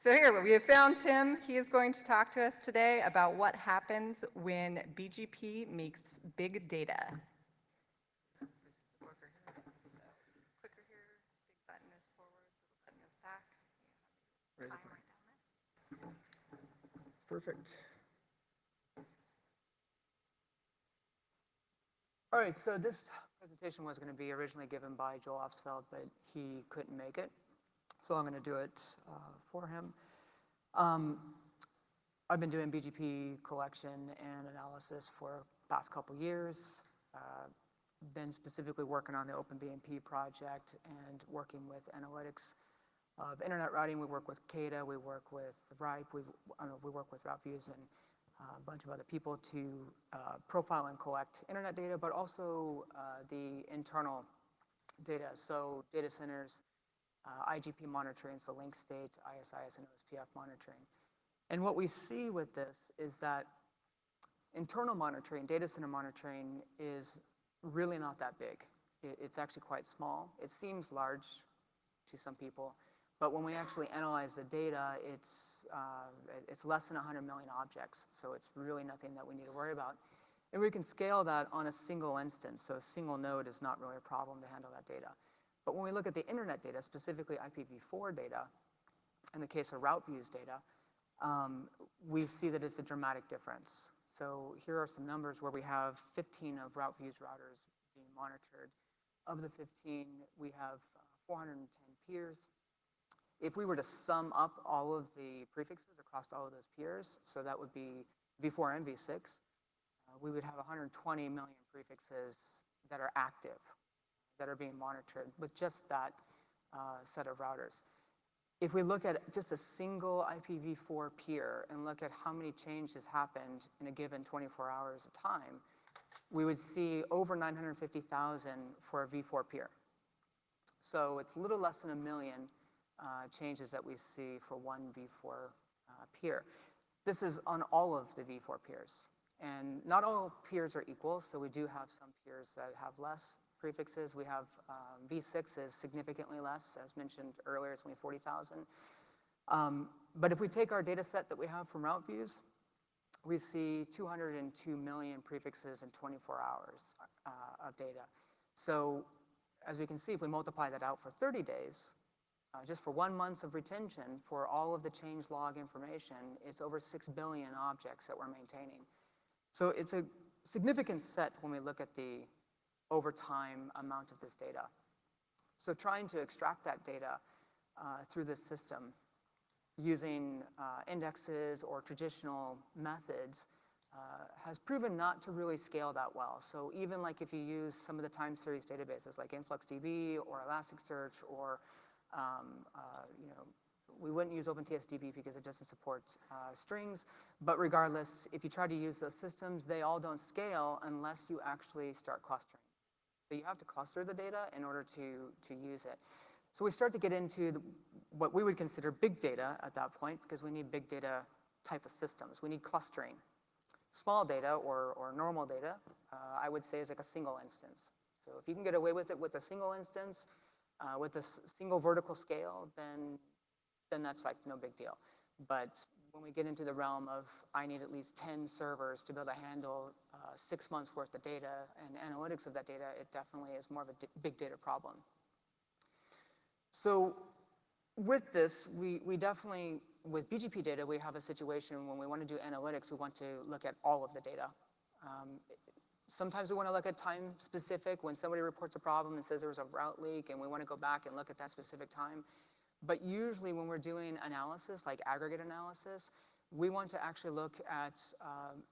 So here, we have found Tim. He is going to talk to us today about what happens when BGP meets big data. Clicker here, big button is forward, little button is back. Right Time right down there. Perfect. All right, so this presentation was going to be originally given by Joel Opsfeld, but he couldn't make it. So I'm going to do it for him. I've been doing BGP collection and analysis for the past couple years. Been specifically working on the OpenBMP project and working with analytics of internet routing. We work with CADA, we work with RIPE, we work with RouteViews and a bunch of other people to profile and collect internet data, but also the internal data. So data centers, IGP monitoring, so link state, ISIS, and OSPF monitoring. And what we see with this is that internal monitoring, data center monitoring, is really not that big. It's actually quite small. It seems large to some people, but when we actually analyze the data, it's less than 100 million objects, so it's really nothing that we need to worry about. And we can scale that on a single instance, so a single node is not really a problem to handle that data. But when we look at the internet data, specifically IPv4 data, in the case of RouteViews data, we see that it's a dramatic difference. So here are some numbers where we have 15 of RouteViews routers being monitored. Of the 15, we have 410 peers. If we were to sum up all of the prefixes across all of those peers, so that would be V4 and V6, we would have 120 million prefixes that are active, that are being monitored with just that set of routers. If we look at just a single IPv4 peer and look at how many changes happened in a given 24 hours of time, we would see over 950,000 for a V4 peer. So it's a little less than 1 million changes that we see for one V4 peer. This is on all of the V4 peers. And not all peers are equal, so we do have some peers that have less prefixes. We have V6 is significantly less, as mentioned earlier, it's only 40,000. But if we take our data set that we have from RouteViews, we see 202 million prefixes in 24 hours of data. So as we can see, if we multiply that out for 30 days, just for 1 month of retention for all of the change log information, it's over 6 billion objects that we're maintaining. So it's a significant set when we look at the over time amount of this data. So trying to extract that data through this system using indexes or traditional methods has proven not to really scale that well. So even like if you use some of the time series databases like InfluxDB or Elasticsearch or we wouldn't use OpenTXDB because it doesn't support strings, but regardless, if you try to use those systems, they all don't scale unless you actually start clustering. So you have to cluster the data in order to use it. So we start to get into what we would consider big data at that point, because we need big data type of systems. We need clustering. Small data or normal data, I would say, is like a single instance. So if you can get away with it with a single instance, with a single vertical scale, then that's like no big deal. But when we get into the realm of I need at least 10 servers to be able to handle 6 months worth of data and analytics of that data, it definitely is more of a big data problem. So with this, we definitely, with BGP data, we have a situation when we want to do analytics, we want to look at all of the data. Sometimes we want to look at time specific when somebody reports a problem and says there was a route leak and we want to go back and look at that specific time. But usually when we're doing analysis, like aggregate analysis, we want to actually look at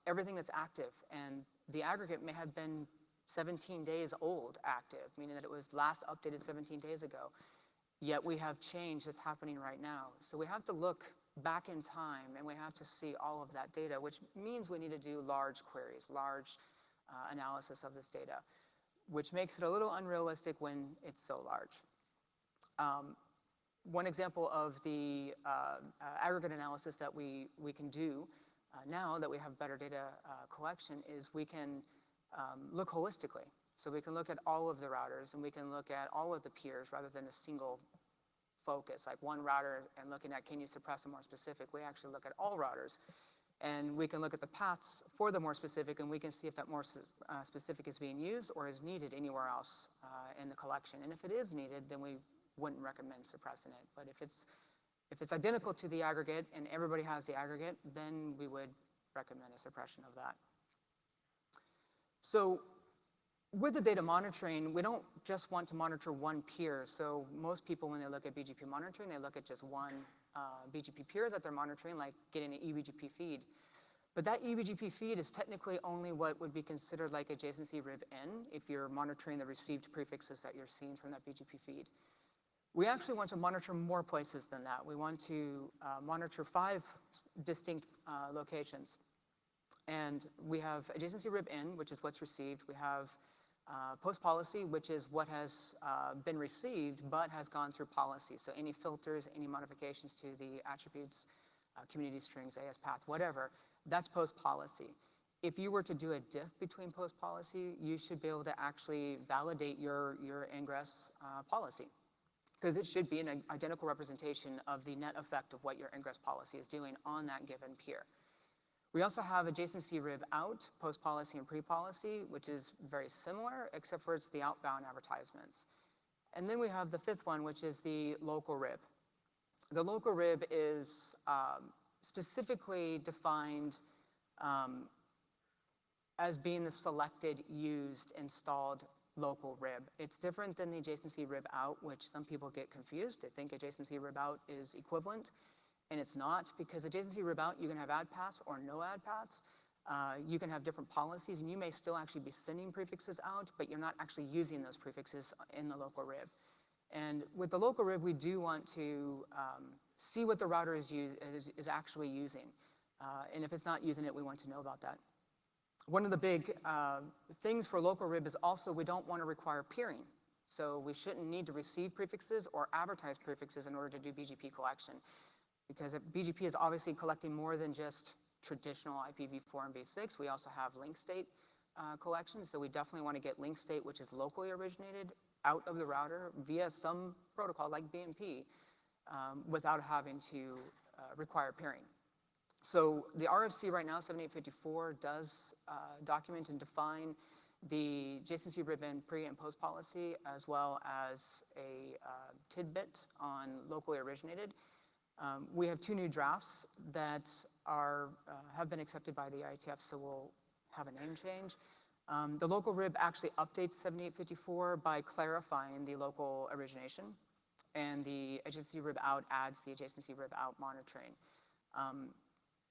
everything that's active. And the aggregate may have been 17 days old active, meaning that it was last updated 17 days ago. Yet we have change that's happening right now. So we have to look back in time and we have to see all of that data, which means we need to do large queries, large analysis of this data, which makes it a little unrealistic when it's so large. One example of the aggregate analysis that we can do now that we have better data collection is we can look holistically. So we can look at all of the routers and we can look at all of the peers rather than a single focus, like one router and looking at can you suppress a more specific. We actually look at all routers. And we can look at the paths for the more specific, and we can see if that more specific is being used or is needed anywhere else in the collection. And if it is needed, then we wouldn't recommend suppressing it. But if it's identical to the aggregate and everybody has the aggregate, then we would recommend a suppression of that. So with the data monitoring, we don't just want to monitor one peer. So most people, when they look at BGP monitoring, they look at just one BGP peer that they're monitoring, like getting an eBGP feed. But that eBGP feed is technically only what would be considered like adjacency rib-N if you're monitoring the received prefixes that you're seeing from that BGP feed. We actually want to monitor more places than that. We want to monitor 5 distinct locations. And we have adjacency rib-N, which is what's received. We have post policy, which is what has been received but has gone through policy. So any filters, any modifications to the attributes, community strings, AS path, whatever, that's post policy. If you were to do a diff between post policy, you should be able to actually validate your ingress policy, because it should be an identical representation of the net effect of what your ingress policy is doing on that given peer. We also have adjacency rib out, post policy and pre-policy, which is very similar, except for it's the outbound advertisements. And then we have the 5th one, which is the local rib. The local rib is specifically defined as being the selected, used, installed local rib. It's different than the adjacency rib out, which some people get confused. They think adjacency rib out is equivalent. And it's not, because adjacency rib out, you can have ad paths or no ad paths. You can have different policies, and you may still actually be sending prefixes out, but you're not actually using those prefixes in the local rib. And with the local rib, we do want to see what the router is actually using. And if it's not using it, we want to know about that. One of the big things for local rib is also we don't want to require peering. So we shouldn't need to receive prefixes or advertise prefixes in order to do BGP collection. Because BGP is obviously collecting more than just traditional IPv4 and v6. We also have link state collections. So we definitely want to get link state, which is locally originated, out of the router via some protocol like BMP without having to require peering. So the RFC right now, 7854, does document and define the adjacency rib-N pre and post policy, as well as a tidbit on locally originated. We have 2 new drafts that have been accepted by the IETF, so we'll have a name change. The local rib actually updates 7854 by clarifying the local origination, and the adjacency rib out adds the adjacency rib out monitoring.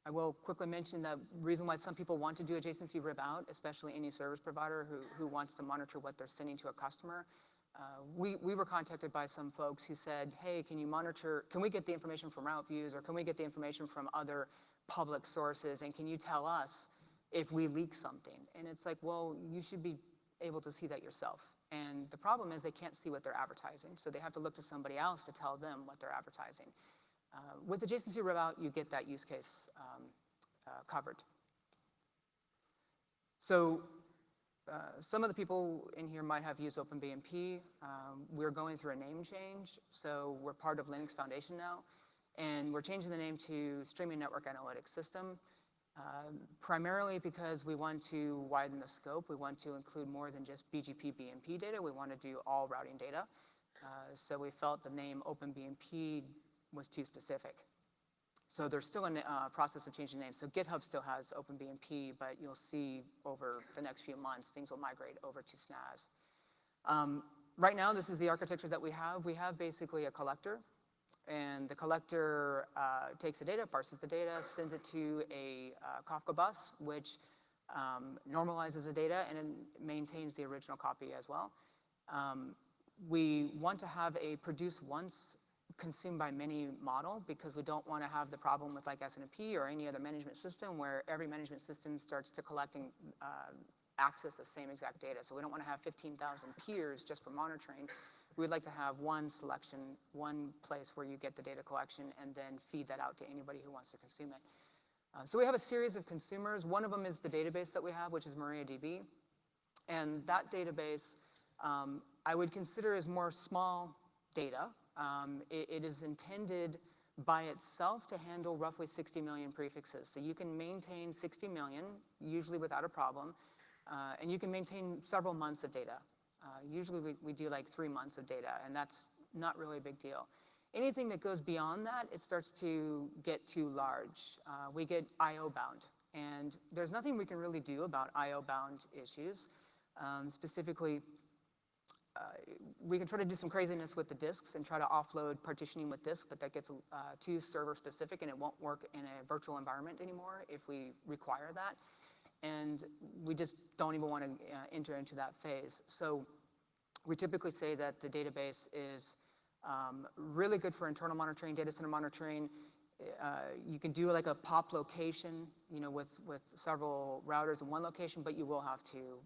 I will quickly mention the reason why some people want to do adjacency rib out, especially any service provider who wants to monitor what they're sending to a customer. We were contacted by some folks who said, hey, can we get the information from route views, or can we get the information from other public sources, and can you tell us if we leak something? And it's like, well, you should be able to see that yourself. And the problem is they can't see what they're advertising, so they have to look to somebody else to tell them what they're advertising. With adjacency rib out, you get that use case covered. So some of the people in here might have used OpenBMP. We're going through a name change, so we're part of Linux Foundation now, and we're changing the name to Streaming Network Analytics System, primarily because we want to widen the scope. We want to include more than just BGP BMP data. We want to do all routing data. So we felt the name OpenBMP was too specific. So there's still a process of changing names. So GitHub still has OpenBMP, but you'll see over the next few months, things will migrate over to SNAS. Right now, this is the architecture that we have. We have basically a collector, and the collector takes the data, parses the data, sends it to a Kafka bus, which normalizes the data and it maintains the original copy as well. We want to have a produce once, consumed by many model, because we don't want to have the problem with like SNMP or any other management system where every management system starts to collect and access the same exact data. So we don't want to have 15,000 peers just for monitoring. We'd like to have one selection, one place where you get the data collection and then feed that out to anybody who wants to consume it. So we have a series of consumers. One of them is the database that we have, which is MariaDB. And that database I would consider as more small data. It is intended by itself to handle roughly 60 million prefixes. So you can maintain 60 million, usually without a problem, and you can maintain several months of data. Usually we do like 3 months of data, and that's not really a big deal. Anything that goes beyond that, it starts to get too large. We get I/O bound, and there's nothing we can really do about I/O bound issues. Specifically, we can try to do some craziness with the disks and try to offload partitioning with disks, but that gets too server specific, and it won't work in a virtual environment anymore if we require that. And we just don't even want to enter into that phase. So we typically say that the database is really good for internal monitoring, data center monitoring. You can do like a POP location, with several routers in one location, but you will have to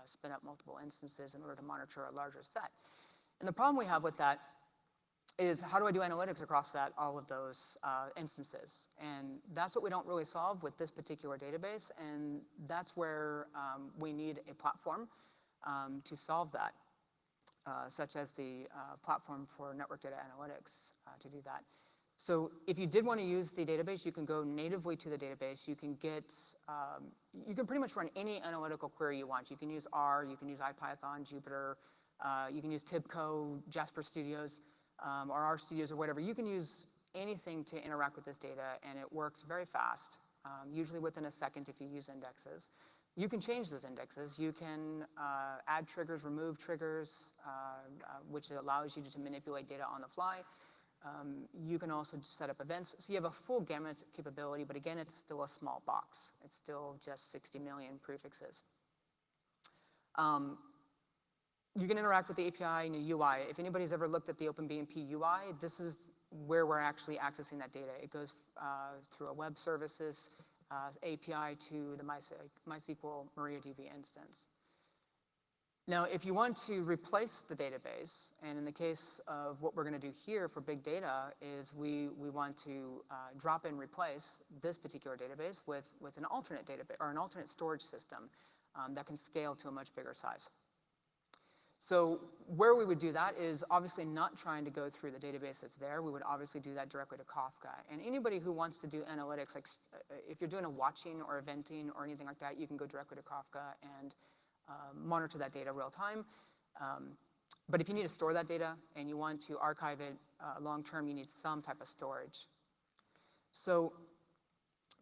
spin up multiple instances in order to monitor a larger set. And the problem we have with that is, how do I do analytics across all of those instances? And that's what we don't really solve with this particular database, and that's where we need a platform to solve that, such as the platform for network data analytics to do that. So if you did want to use the database, you can go natively to the database. You can pretty much run any analytical query you want. You can use R, you can use IPython, Jupyter, you can use TIBCO, Jasper Studios, or R Studios, or whatever. You can use anything to interact with this data, and it works very fast, usually within a second if you use indexes. You can change those indexes. You can add triggers, remove triggers, which allows you to manipulate data on the fly. You can also set up events. So you have a full gamut capability, but again, it's still a small box. It's still just 60 million prefixes. You can interact with the API and the UI. If anybody's ever looked at the OpenBMP UI, this is where we're actually accessing that data. It goes through a web services API to the MySQL MariaDB instance. Now, if you want to replace the database, and in the case of what we're going to do here for big data is we want to drop and replace this particular database with an alternate database or an alternate storage system that can scale to a much bigger size. So where we would do that is obviously not trying to go through the database that's there. We would obviously do that directly to Kafka. And anybody who wants to do analytics, like if you're doing a watching or eventing or anything like that, you can go directly to Kafka and monitor that data real time. But if you need to store that data and you want to archive it long term, you need some type of storage. So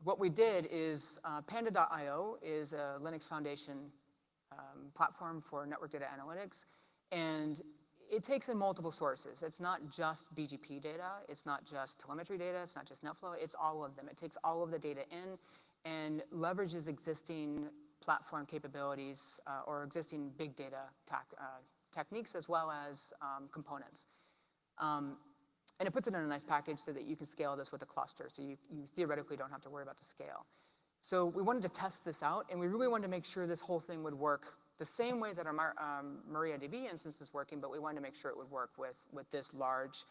what we did is Panda.io is a Linux Foundation platform for network data analytics, and it takes in multiple sources. It's not just BGP data, it's not just telemetry data, it's not just NetFlow, it's all of them. It takes all of the data in and leverages existing platform capabilities or existing big data techniques as well as components. And it puts it in a nice package so that you can scale this with a cluster, so you theoretically don't have to worry about the scale. So we wanted to test this out, and we really wanted to make sure this whole thing would work the same way that our MariaDB instance is working, but we wanted to make sure it would work with this large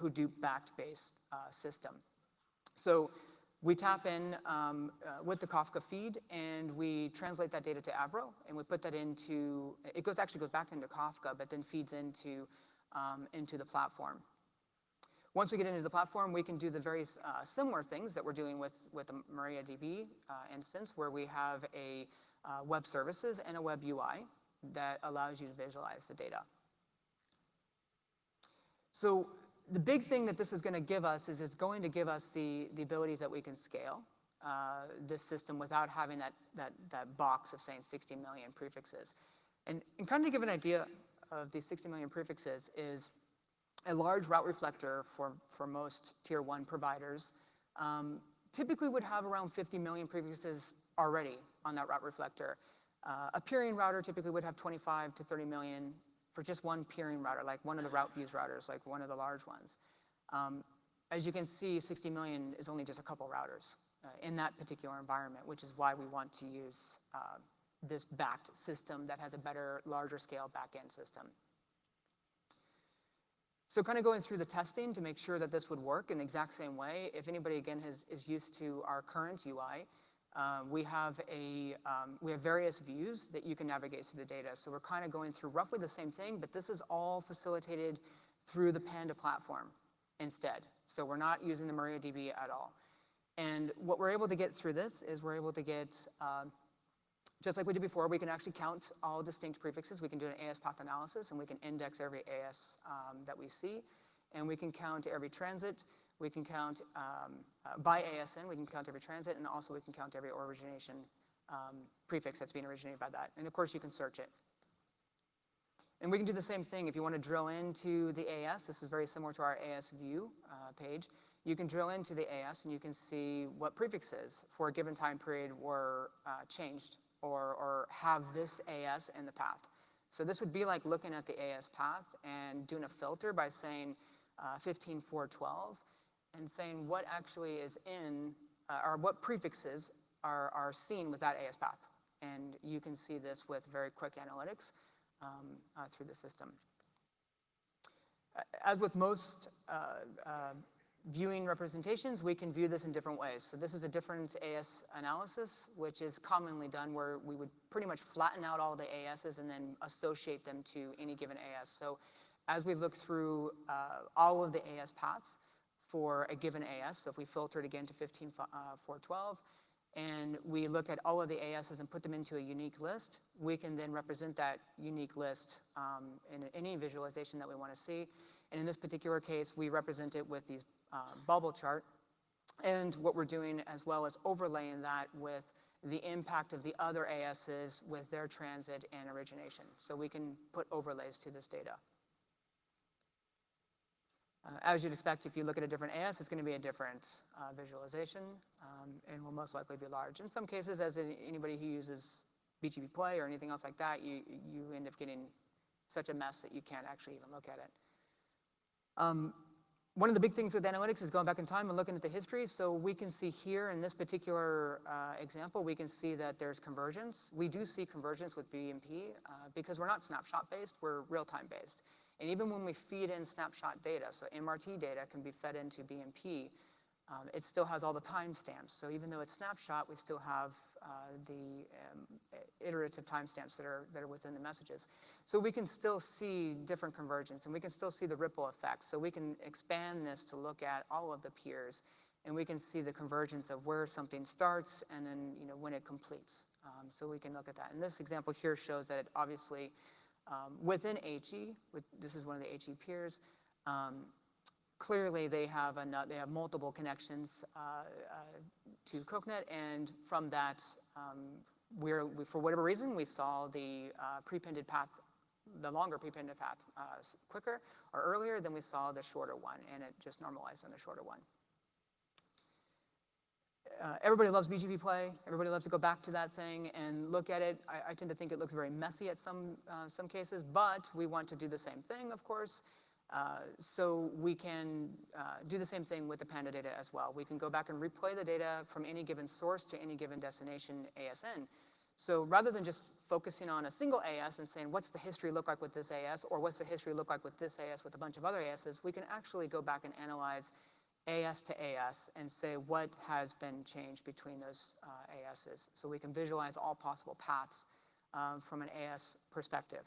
Hadoop-backed based system. So we tap in with the Kafka feed, and we translate that data to Avro, and we put that into, it actually goes back into Kafka, but then feeds into the platform. Once we get into the platform, we can do the very similar things that we're doing with the MariaDB instance, where we have a web services and a web UI that allows you to visualize the data. So the big thing that this is going to give us is it's going to give us the ability that we can scale this system without having that box of saying 60 million prefixes. And kind of to give an idea of these 60 million prefixes is a large route reflector for most tier 1 providers typically would have around 50 million prefixes already on that route reflector. A peering router typically would have 25 to 30 million for just one peering router, like one of the route views routers, like one of the large ones. As you can see, 60 million is only just a couple routers in that particular environment, which is why we want to use this backed system that has a better, larger scale back-end system. So kind of going through the testing to make sure that this would work in the exact same way. If anybody, again, is used to our current UI, we have various views that you can navigate through the data. So we're kind of going through roughly the same thing, but this is all facilitated through the Panda platform instead. So we're not using the MariaDB at all. And what we're able to get through this is we're able to get, just like we did before, we can actually count all distinct prefixes. We can do an AS path analysis, and we can index every AS that we see. And we can count every transit. We can count by ASN, we can count every transit, and also we can count every origination prefix that's being originated by that. And of course, you can search it. And we can do the same thing if you want to drill into the AS. This is very similar to our AS view page. You can drill into the AS and you can see what prefixes for a given time period were changed or have this AS in the path. So this would be like looking at the AS path and doing a filter by saying 15.4.12 and saying what actually is in, or what prefixes are seen with that AS path. And you can see this with very quick analytics through the system. As with most viewing representations, we can view this in different ways. So this is a different AS analysis, which is commonly done where we would pretty much flatten out all the ASs and then associate them to any given AS. So as we look through all of the AS paths for a given AS, so if we filter it again to 15.4.12, and we look at all of the ASs and put them into a unique list, we can then represent that unique list in any visualization that we want to see. And in this particular case, we represent it with these bubble chart. And what we're doing as well is overlaying that with the impact of the other ASs with their transit and origination. So we can put overlays to this data. As you'd expect, if you look at a different AS, it's going to be a different visualization and will most likely be large. In some cases, as anybody who uses BGP Play or anything else like that, you end up getting such a mess that you can't actually even look at it. One of the big things with analytics is going back in time and looking at the history. So we can see here in this particular example, we can see that there's convergence. We do see convergence with BMP because we're not snapshot-based, we're real-time based. And even when we feed in snapshot data, so MRT data can be fed into BMP, it still has all the timestamps. So even though it's snapshot, we still have the iterative timestamps that are within the messages. So we can still see different convergence, and we can still see the ripple effect. So we can expand this to look at all of the peers, and we can see the convergence of where something starts and then when it completes. So we can look at that. And this example here shows that it obviously within HE, this is one of the HE peers, clearly they have multiple connections to CocoNet, and from that, for whatever reason, we saw the prepended path, the longer prepended path quicker or earlier than we saw the shorter one, and it just normalized on the shorter one. Everybody loves BGP Play. Everybody loves to go back to that thing and look at it. I tend to think it looks very messy at some cases, but we want to do the same thing, of course. So we can do the same thing with the Panda data as well. We can go back and replay the data from any given source to any given destination ASN. So rather than just focusing on a single AS and saying, what's the history look like with this AS, or what's the history look like with this AS with a bunch of other ASs, we can actually go back and analyze AS to AS and say what has been changed between those ASs. So we can visualize all possible paths from an AS perspective.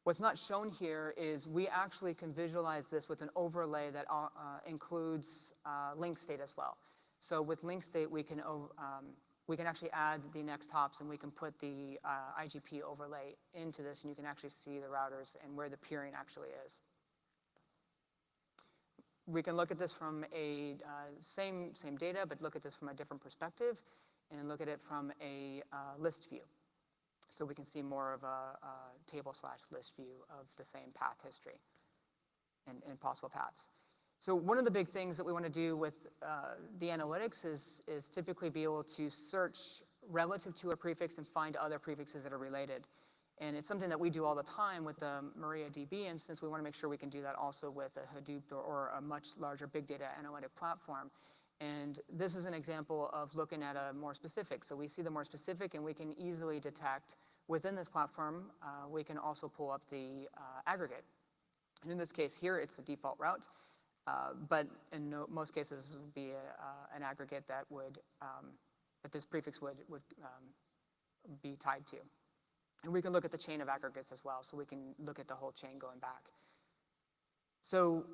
What's not shown here is we actually can visualize this with an overlay that includes link state as well. So with link state, we can actually add the next hops, and we can put the IGP overlay into this, and you can actually see the routers and where the peering actually is. We can look at this from a same data, but look at this from a different perspective, and look at it from a list view. So we can see more of a table/list view of the same path history and possible paths. So one of the big things that we want to do with the analytics is typically be able to search relative to a prefix and find other prefixes that are related. And it's something that we do all the time with the MariaDB instance. We want to make sure we can do that also with a Hadoop or a much larger big data analytic platform. And this is an example of looking at a more specific. So we see the more specific, and we can easily detect within this platform. We can also pull up the aggregate. And in this case here, it's the default route. But in most cases, this would be an aggregate that this prefix would be tied to. And we can look at the chain of aggregates as well, so we can look at the whole chain going back. So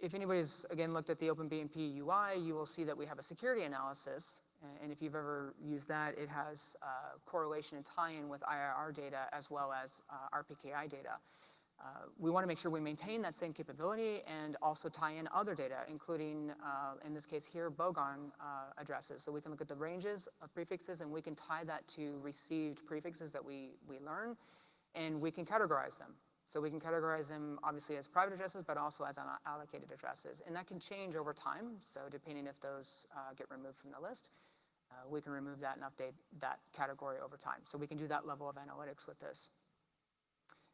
if anybody's, again, looked at the OpenBMP UI, you will see that we have a security analysis. And if you've ever used that, it has correlation and tie-in with IIR data as well as RPKI data. We want to make sure we maintain that same capability and also tie in other data, including, in this case here, Bogon addresses. So we can look at the ranges of prefixes and we can tie that to received prefixes that we learn, and we can categorize them. So we can categorize them obviously as private addresses, but also as unallocated addresses. And that can change over time. So depending if those get removed from the list, we can remove that and update that category over time. So we can do that level of analytics with this.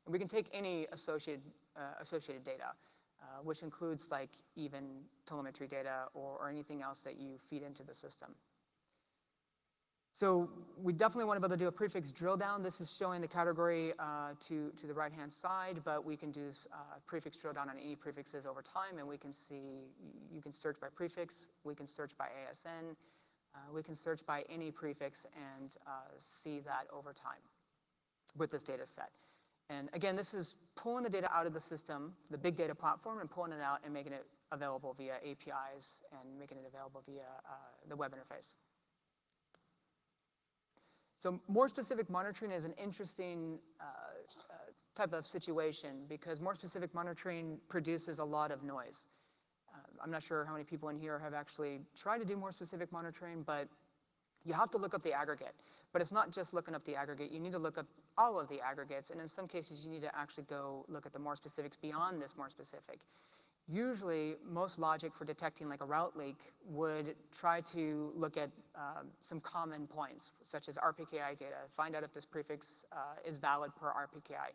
And we can take any associated data, which includes like even telemetry data or anything else that you feed into the system. So we definitely want to be able to do a prefix drill down. This is showing the category to the right-hand side, but we can do prefix drill down on any prefixes over time, and we can see, you can search by prefix, we can search by ASN, we can search by any prefix and see that over time with this data set. And again, this is pulling the data out of the system, the big data platform, and pulling it out and making it available via APIs and making it available via the web interface. So more specific monitoring is an interesting type of situation because more specific monitoring produces a lot of noise. I'm not sure how many people in here have actually tried to do more specific monitoring, but you have to look up the aggregate. But it's not just looking up the aggregate. You need to look up all of the aggregates, and in some cases, you need to actually go look at the more specifics beyond this more specific. Usually, most logic for detecting like a route leak would try to look at some common points, such as RPKI data, find out if this prefix is valid per RPKI.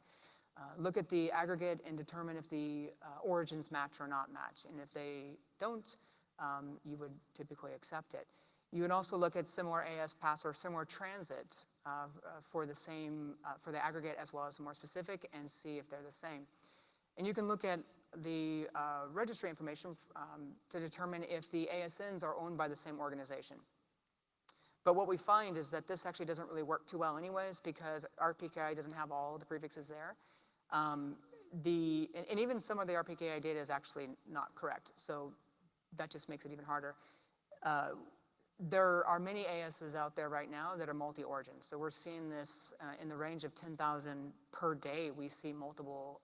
Look at the aggregate and determine if the origins match or not match. And if they don't, you would typically accept it. You would also look at similar AS paths or similar transit for the aggregate as well as the more specific and see if they're the same. And you can look at the registry information to determine if the ASNs are owned by the same organization. But what we find is that this actually doesn't really work too well anyways because RPKI doesn't have all the prefixes there. And even some of the RPKI data is actually not correct. So that just makes it even harder. There are many ASs out there right now that are multi-origin. So we're seeing this in the range of 10,000 per day. We see multiple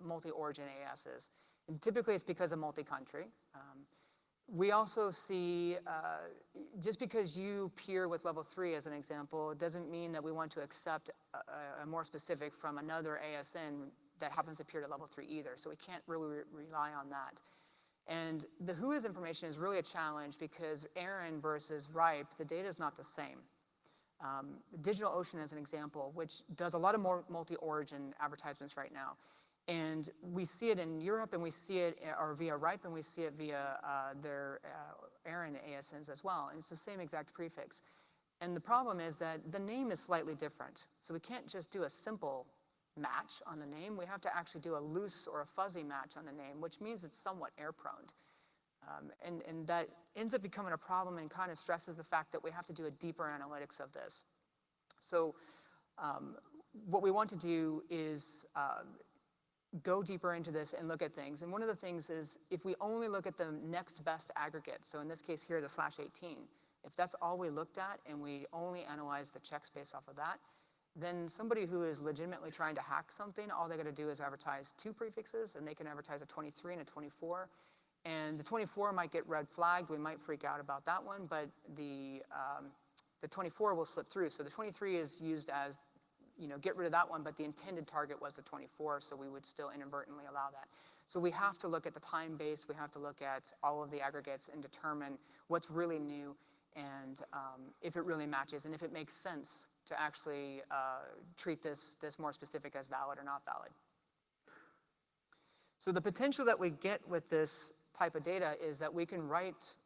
multi-origin ASs. And typically it's because of multi-country. We also see, just because you peer with level 3 as an example, it doesn't mean that we want to accept a more specific from another ASN that happens to peer to level 3 either. So we can't really rely on that. And the WHOIS information is really a challenge because ARIN versus RIPE, the data is not the same. DigitalOcean is an example, which does a lot of more multi-origin advertisements right now. And we see it in Europe, and we see it via RIPE, and we see it via their ARIN ASNs as well. And it's the same exact prefix. And the problem is that the name is slightly different. So we can't just do a simple match on the name. We have to actually do a loose or a fuzzy match on the name, which means it's somewhat error-prone. And that ends up becoming a problem and kind of stresses the fact that we have to do a deeper analytics of this. So what we want to do is go deeper into this and look at things. And one of the things is if we only look at the next best aggregate, so in this case here, the /18, if that's all we looked at and we only analyze the checks based off of that, then somebody who is legitimately trying to hack something, all they're going to do is advertise 2 prefixes, and they can advertise a 23 and a 24. And the 24 might get red flagged. We might freak out about that one, but the 24 will slip through. So the 23 is used as, get rid of that one, but the intended target was the 24, so we would still inadvertently allow that. So we have to look at the time base. We have to look at all of the aggregates and determine what's really new and if it really matches and if it makes sense to actually treat this more specific as valid or not valid. So the potential that we get with this type of data is that we can write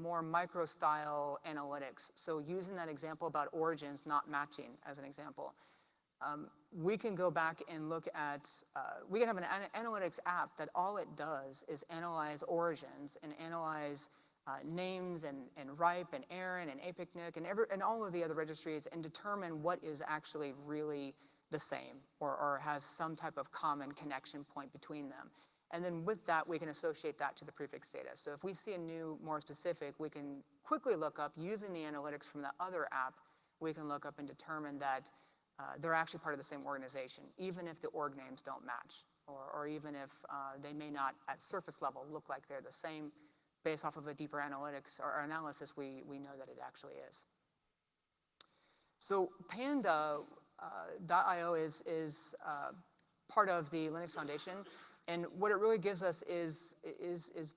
more micro-style analytics. So using that example about origins not matching as an example, we can go back and look at, we can have an analytics app that all it does is analyze origins and analyze names and RIPE and ARIN and APICNIC and all of the other registries and determine what is actually really the same or has some type of common connection point between them. And then with that, we can associate that to the prefix data. So if we see a new, more specific, we can quickly look up, using the analytics from the other app, we can look up and determine that they're actually part of the same organization, even if the org names don't match, or even if they may not, at surface level, look like they're the same. Based off of a deeper analytics or analysis, we know that it actually is. So Panda.io is part of the Linux Foundation. And what it really gives us is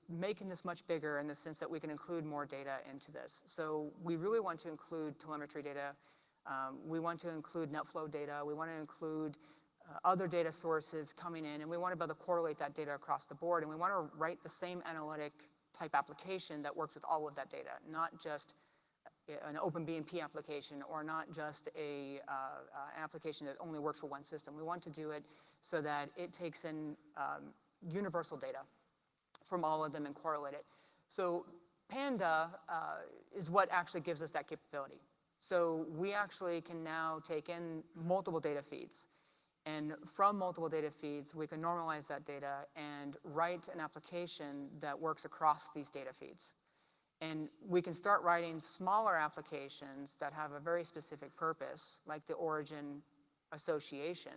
making this much bigger in the sense that we can include more data into this. So we really want to include telemetry data. We want to include NetFlow data. We want to include other data sources coming in. And we want to be able to correlate that data across the board. And we want to write the same analytic type application that works with all of that data, not just an OpenBMP application or not just an application that only works for one system. We want to do it so that it takes in universal data from all of them and correlate it. So Panda is what actually gives us that capability. So we actually can now take in multiple data feeds. And from multiple data feeds, we can normalize that data and write an application that works across these data feeds. And we can start writing smaller applications that have a very specific purpose, like the origin association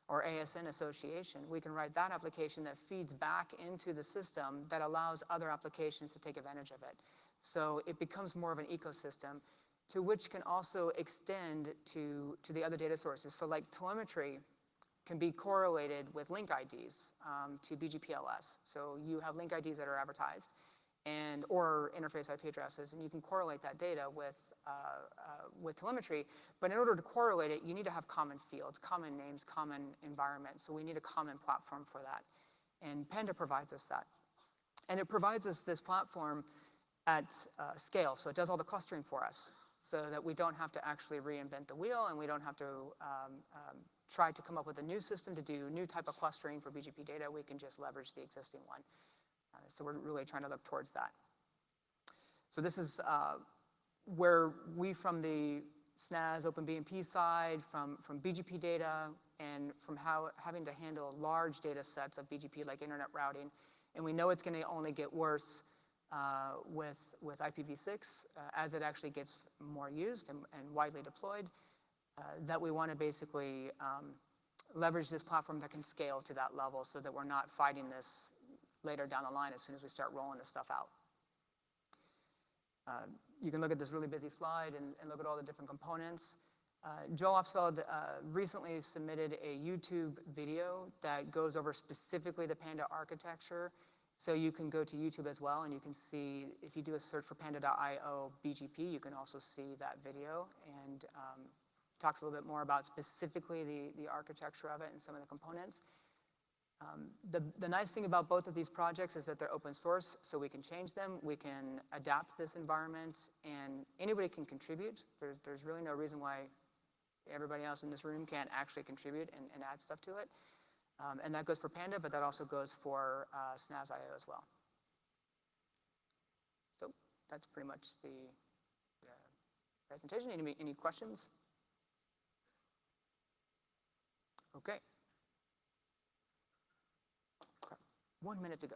or ASN association. We can write that application that feeds back into the system that allows other applications to take advantage of it. So it becomes more of an ecosystem to which can also extend to the other data sources. So like telemetry can be correlated with link IDs to BGPLS. So you have link IDs that are advertised or interface IP addresses, and you can correlate that data with telemetry. But in order to correlate it, you need to have common fields, common names, common environments. So we need a common platform for that. And Panda provides us that. And it provides us this platform at scale. So it does all the clustering for us so that we don't have to actually reinvent the wheel, and we don't have to try to come up with a new system to do new type of clustering for BGP data. We can just leverage the existing one. So we're really trying to look towards that. So this is where we, from the SNAS OpenBMP side, from BGP data, and from having to handle large data sets of BGP like internet routing, and we know it's going to only get worse with IPv6 as it actually gets more used and widely deployed, that we want to basically leverage this platform that can scale to that level so that we're not fighting this later down the line as soon as we start rolling this stuff out. You can look at this really busy slide and look at all the different components. Joel Opsfeld recently submitted a YouTube video that goes over specifically the Panda architecture. So you can go to YouTube as well, and you can see, if you do a search for panda.io BGP, you can also see that video, and talks a little bit more about specifically the architecture of it and some of the components. The nice thing about both of these projects is that they're open source, so we can change them, we can adapt this environment, and anybody can contribute. There's really no reason why everybody else in this room can't actually contribute and add stuff to it. And that goes for Panda, but that also goes for SNAS.io as well. So that's pretty much the presentation. Any questions? Okay. 1 minute to go.